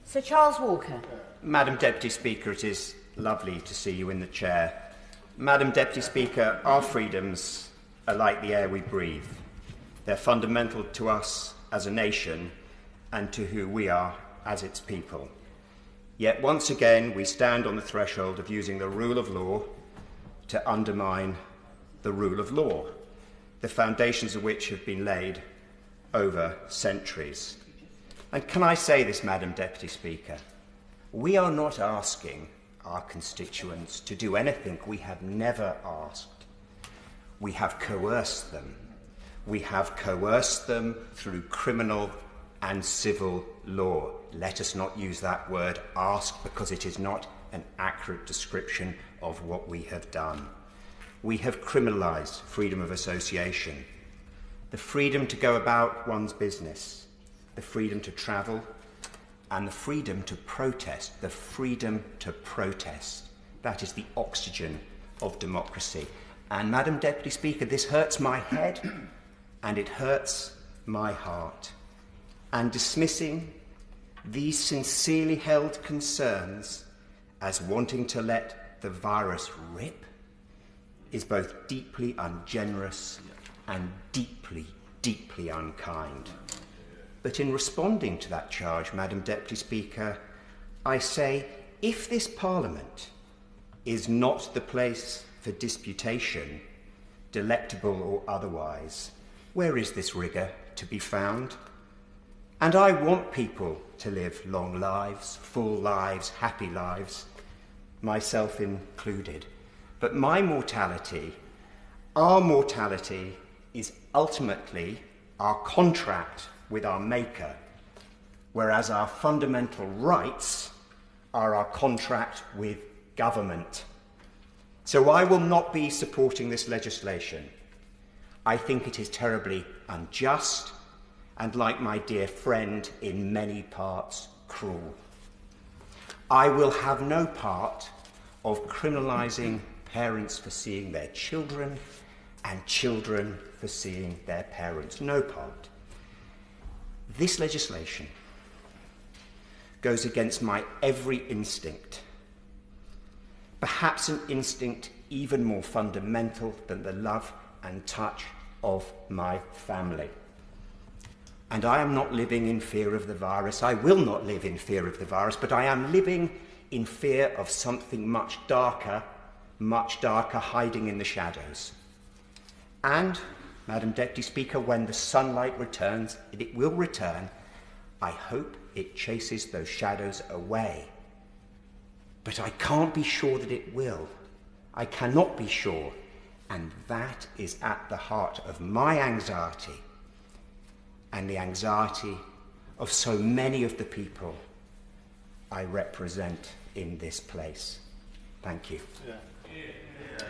Sir Charles Walker. Madam Deputy Speaker, it is lovely to see you in the chair. Madam Deputy Speaker, our freedoms are like the air we breathe. They're fundamental to us as a nation and to who we are as its people. Yet once again we stand on the threshold of using the rule of law to undermine the rule of law, the foundations of which have been laid over centuries. And can I say this, Madam Deputy Speaker? We are not asking our constituents to do anything we have never asked. We have coerced them. We have coerced them through criminal and civil law. Let us not use that word ask, because it is not an accurate description of what we have done. We have criminalised freedom of association, the freedom to go about one's business, the freedom to travel, and the freedom to protest. The freedom to protest. That is the oxygen of democracy. And, Madam Deputy Speaker, this hurts my head and it hurts my heart. And dismissing these sincerely held concerns as wanting to let the virus rip is both deeply ungenerous and deeply, deeply unkind. But in responding to that charge, Madam Deputy Speaker, I say, if this Parliament is not the place for disputation, delectable or otherwise, where is this rigour to be found? And I want people to live long lives, full lives, happy lives, myself included. But my mortality, our mortality, is ultimately our contract with our Maker, whereas our fundamental rights are our contract with government. So I will not be supporting this legislation. I think it is terribly unjust and, like my dear friend, in many parts cruel. I will have no part of criminalising parents for seeing their children and children for seeing their parents. No part. This legislation goes against my every instinct, perhaps an instinct even more fundamental than the love and touch of my family. And I am not living in fear of the virus. I will not live in fear of the virus, but I am living in fear of something much darker hiding in the shadows. And, Madam Deputy Speaker, when the sunlight returns, and it will return, I hope it chases those shadows away. But I can't be sure that it will. I cannot be sure. And that is at the heart of my anxiety and the anxiety of so many of the people I represent in this place. Thank you. Yeah.